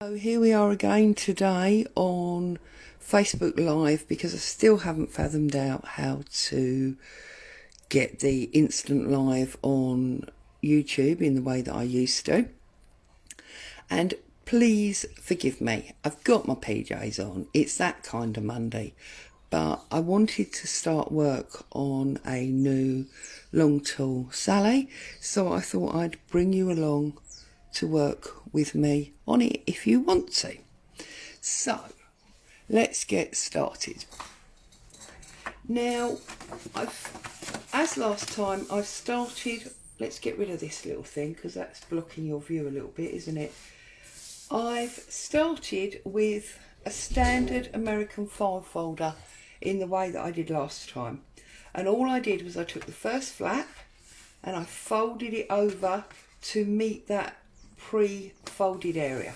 So here we are again today on Facebook Live because I still haven't fathomed out how to get the instant live on YouTube in the way that I used to. And please forgive me, I've got my PJs on, it's that kind of Monday, but I wanted to start work on a new long tool Sally, so I thought I'd bring you along to work with me on it if you want to. So let's get started. Now, as last time, I've started, let's get rid of this little thing because that's blocking your view a little bit, isn't it? I've started with a standard American file folder in the way that I did last time. And all I did was I took the first flap and I folded it over to meet that pre-folded area.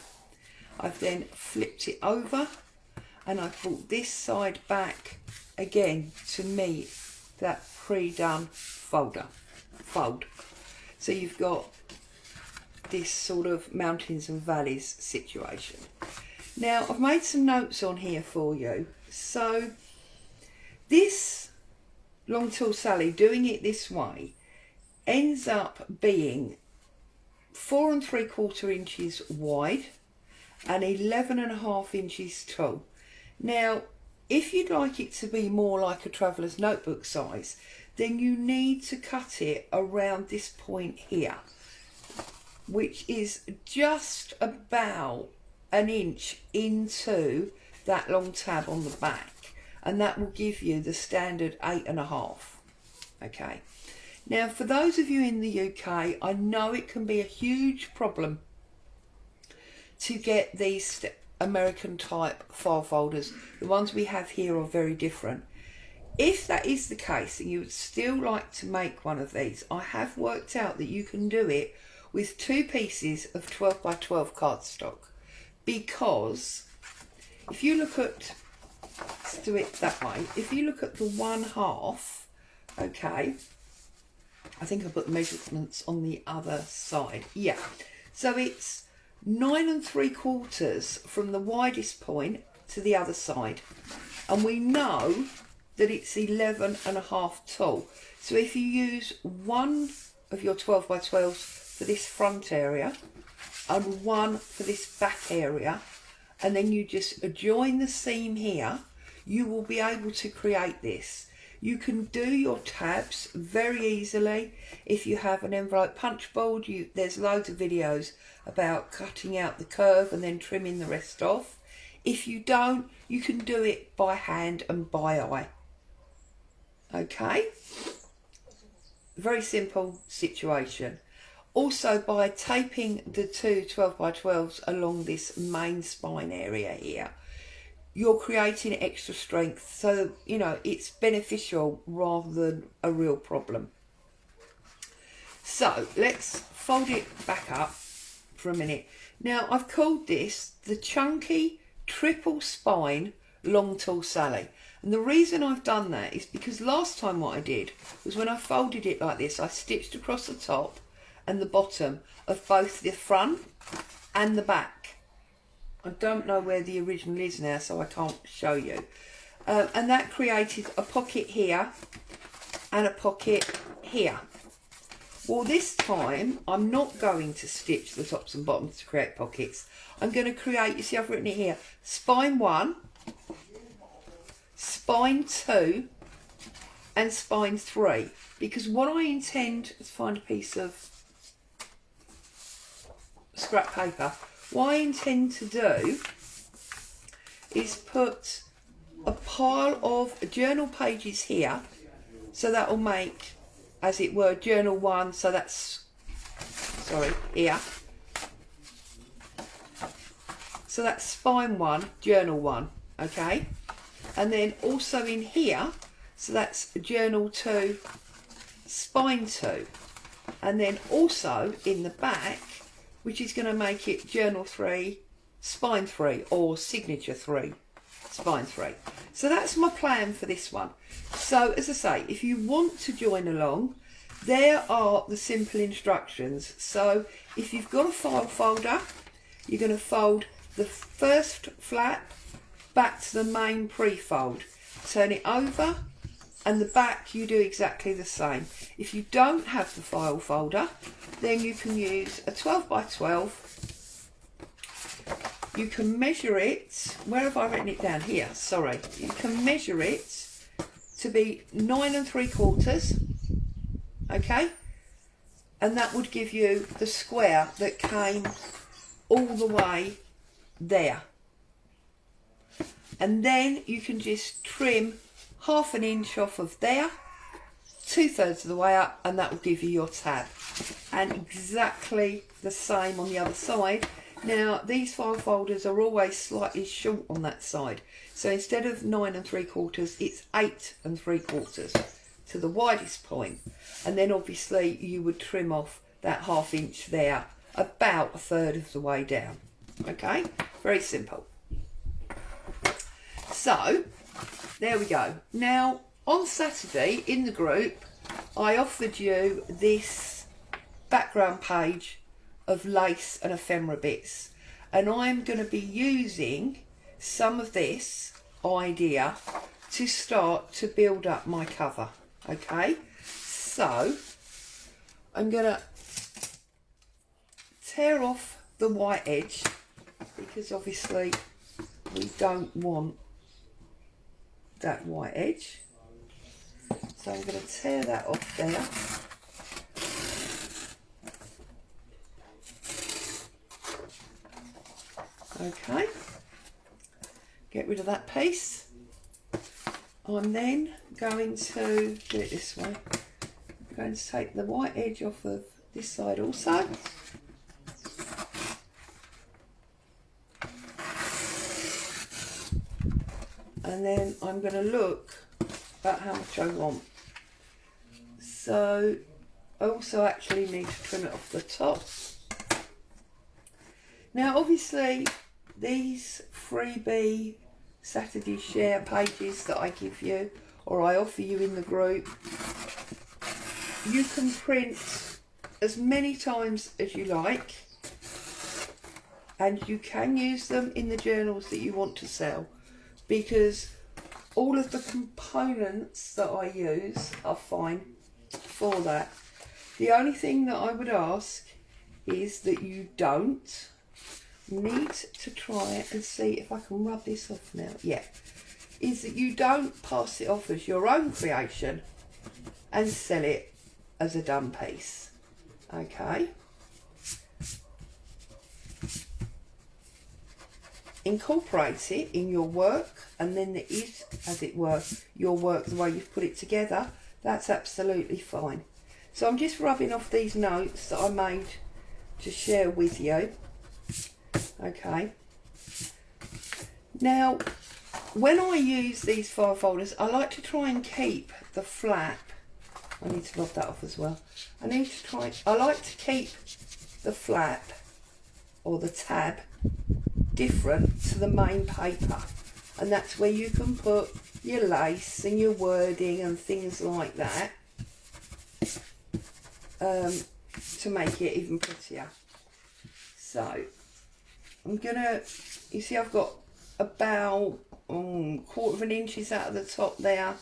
I've then flipped it over and I brought this side back again to meet that pre-done fold. So you've got this sort of mountains and valleys situation. Now I've made some notes on here for you. So this long tool Sally, doing it this way, ends up being 4 3/4 inches wide and 11.5 inches tall. Now, if you'd like it to be more like a traveller's notebook size, then you need to cut it around this point here, which is just about an inch into that long tab on the back, and that will give you the standard 8.5. Okay. Now, for those of you in the UK, I know it can be a huge problem to get these American type file folders. The ones we have here are very different. If that is the case and you would still like to make one of these, I have worked out that you can do it with 2 pieces of 12 by 12 cardstock, because if you look at, let's do it that way, if you look at the 1/2, okay, I think I put the measurements on the other side. Yeah, so it's 9 3/4 from the widest point to the other side, and we know that it's 11.5 tall. So if you use one of your 12 by 12s for this front area and one for this back area, and then you just join the seam here, you will be able to create this. You can do your tabs very easily. If you have an envelope punch board, there's loads of videos about cutting out the curve and then trimming the rest off. If you don't, you can do it by hand and by eye. Okay? Very simple situation. Also, by taping the two 12 by 12s along this main spine area here, you're creating extra strength, so you know it's beneficial rather than a real problem. So let's fold it back up for a minute. Now I've called this the Chunky Triple Spine Long Tool Sally, and the reason I've done that is because last time what I did was when I folded it like this, I stitched across the top and the bottom of both the front and the back. I don't know where the original is now, so I can't show you. And that created a pocket here and a pocket here. Well, this time I'm not going to stitch the tops and bottoms to create pockets. I'm going to create, you see I've written it here, spine 1, spine 2 and spine 3. Because what I intend, let's find a piece of scrap paper. What I intend to do is put a pile of journal pages here, so that will make, as it were, journal 1, so that's, sorry, here. So that's spine 1, journal 1, okay? And then also in here, so that's journal 2, spine 2. And then also in the back, which is going to make it journal 3, spine 3, or signature 3, spine 3. So that's my plan for this one. So as I say, if you want to join along, there are the simple instructions. So if you've got a file folder, you're going to fold the first flap back to the main pre-fold. Turn it over, and the back you do exactly the same. If you don't have the file folder, then you can use a 12 by 12. You can measure it, where have I written it down? Here, sorry. You can measure it to be 9 3/4, okay? And that would give you the square that came all the way there. And then you can just trim 1/2 inch off of there, 2/3 of the way up, and that will give you your tab. And exactly the same on the other side. Now, these file folders are always slightly short on that side. So instead of 9 3/4, it's 8 3/4 to the widest point. And then obviously you would trim off that 1/2 inch there, about 1/3 of the way down. Okay, very simple. So, there we go. Now, on Saturday in the group, I offered you this background page of lace and ephemera bits, and I'm going to be using some of this idea to start to build up my cover. Okay, so I'm going to tear off the white edge, because obviously we don't want that white edge, so I'm going to tear that off there. Okay, get rid of that piece. I'm then going to do it this way. I'm going to take the white edge off of this side also. And then I'm going to look at how much I want. So I also actually need to trim it off the top. Now obviously these freebie Saturday share pages that I give you, or I offer you in the group, you can print as many times as you like, and you can use them in the journals that you want to sell, because all of the components that I use are fine for that. The only thing that I would ask is that you don't need to try and see if I can rub this off now. Yeah, is that you don't pass it off as your own creation and sell it as a done piece. Okay, incorporate it in your work, and then it is, as it were, your work the way you've put it together. That's absolutely fine. So I'm just rubbing off these notes that I made to share with you. Okay, now when I use these file folders, I like to try and keep the flap, I need to rub that off as well, I like to keep the flap or the tab different to the main paper, and that's where you can put your lace and your wording and things like that, to make it even prettier. So I'm gonna, you see I've got about 1/4 inches out of the top there,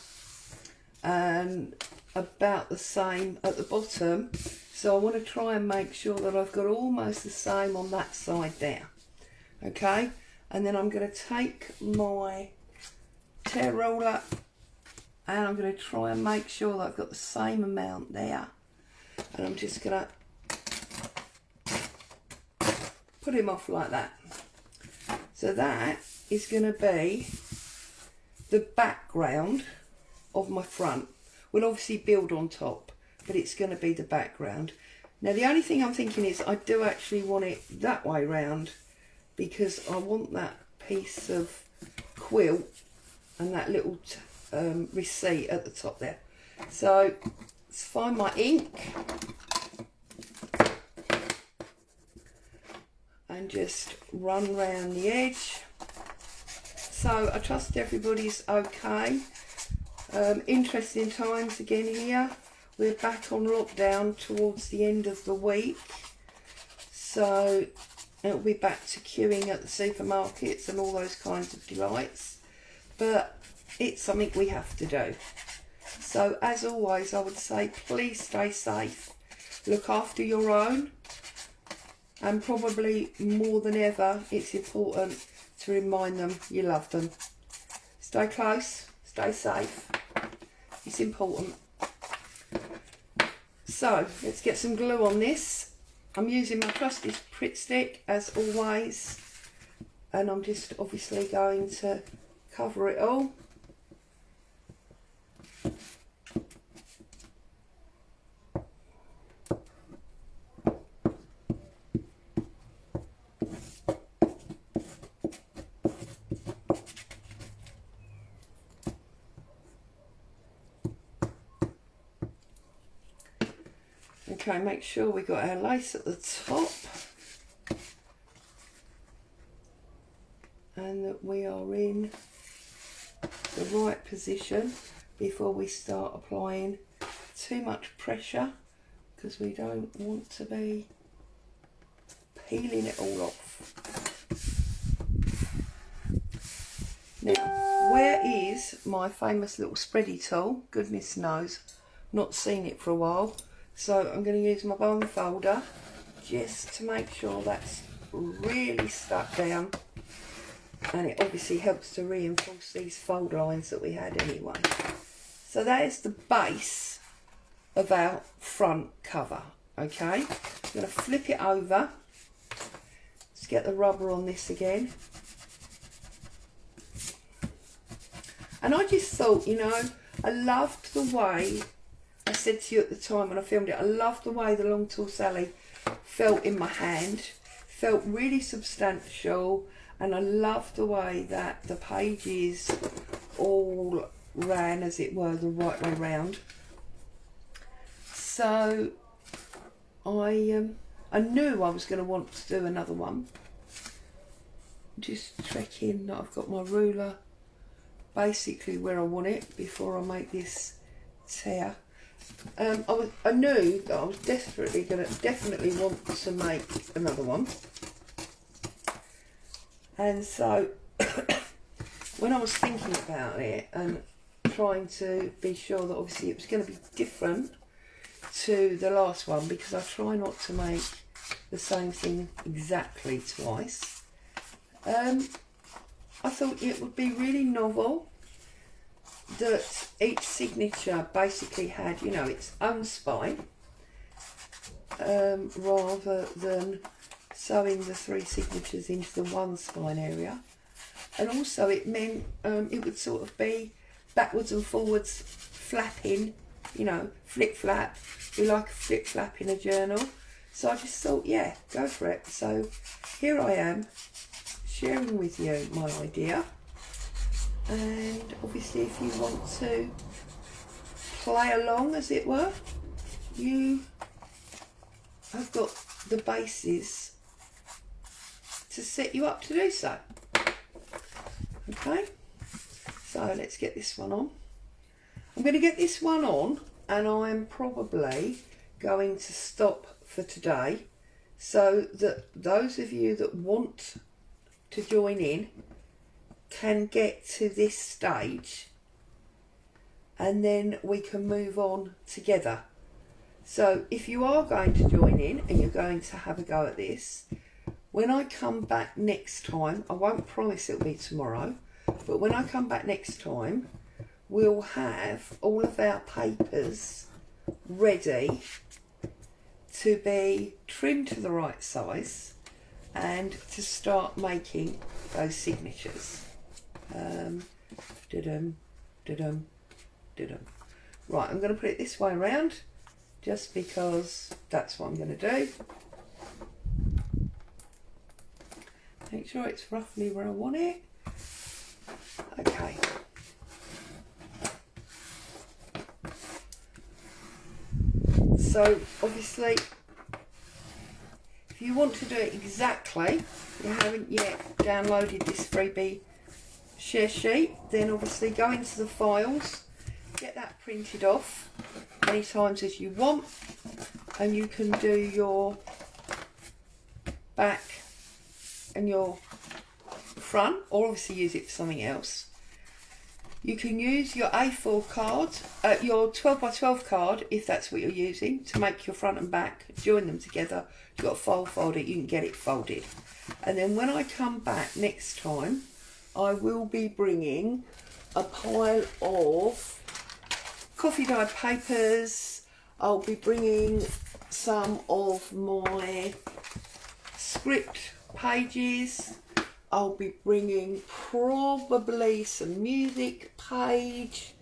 and about the same at the bottom. So I want to try and make sure that I've got almost the same on that side there. Okay, and then I'm going to take my tear roller and I'm going to try and make sure that I've got the same amount there, and I'm just going to put him off like that. So that is going to be the background of my front. We'll obviously build on top, but it's going to be the background. Now the only thing I'm thinking is I do actually want it that way round, because I want that piece of quilt and that little receipt at the top there. So let's find my ink and just run round the edge. So I trust everybody's okay. Interesting times again here. We're back on lockdown towards the end of the week. So it'll be back to queuing at the supermarkets and all those kinds of delights. But it's something we have to do. So as always, I would say please stay safe. Look after your own. And probably more than ever, it's important to remind them you love them. Stay close, stay safe. It's important. So let's get some glue on this. I'm using my trusty Pritt stick as always, and I'm just obviously going to cover it all. Okay, make sure we got our lace at the top and that we are in the right position before we start applying too much pressure, because we don't want to be peeling it all off. Now, where is my famous little spready tool? Goodness knows, not seen it for a while. So I'm going to use my bone folder just to make sure that's really stuck down, and it obviously helps to reinforce these fold lines that we had anyway. So that is the base of our front cover. Okay, I'm going to flip it over. Let's get the rubber on this again. And I just thought, you know, I loved the way, I said to you at the time when I filmed it, I loved the way the Long Tall Sally felt in my hand. Felt really substantial, and I loved the way that the pages all ran, as it were, the right way round. So I knew I was going to want to do another one. Just checking that I've got my ruler basically where I want it before I make this tear. I knew that I was definitely want to make another one, and so when I was thinking about it and trying to be sure that obviously it was going to be different to the last one, because I try not to make the same thing exactly twice, I thought it would be really novel that each signature basically had, you know, its own spine, rather than sewing the three signatures into the one spine area. And also it meant it would sort of be backwards and forwards flapping, you know, flip flap. We like a flip flap in a journal. So I just thought, yeah, go for it. So here I am sharing with you my idea. And obviously if you want to play along, as it were, you have got the basis to set you up to do so. Okay, so let's get this one on. I'm going to get this one on, and I'm probably going to stop for today, so that those of you that want to join in can get to this stage, and then we can move on together. So if you are going to join in and you're going to have a go at this, when I come back next time, I won't promise it'll be tomorrow, but when I come back next time, we'll have all of our papers ready to be trimmed to the right size and to start making those signatures. Right, I'm going to put it this way around just because that's what I'm going to do. Make sure it's roughly where I want it. Okay. So obviously, if you want to do it exactly, you haven't yet downloaded this freebie share sheet, then obviously go into the files, get that printed off many times as you want, and you can do your back and your front, or obviously use it for something else. You can use your A4 card, your 12x12 card, if that's what you're using, to make your front and back, join them together. You've got to fold it, you can get it folded. And then when I come back next time, I will be bringing a pile of coffee dyed papers. I'll be bringing some of my script pages. I'll be bringing probably some music page,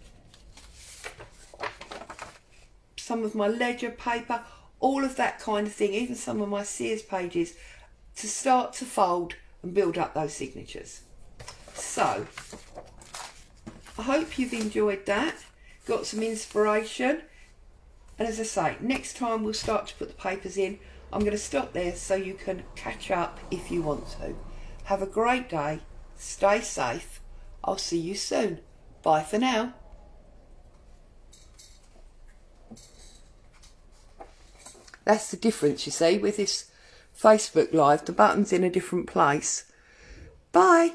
some of my ledger paper, all of that kind of thing, even some of my Sears pages, to start to fold and build up those signatures. So, I hope you've enjoyed that, got some inspiration, and as I say, next time we'll start to put the papers in. I'm going to stop there so you can catch up if you want to. Have a great day, stay safe, I'll see you soon. Bye for now. That's the difference, you see, with this Facebook Live, the button's in a different place. Bye.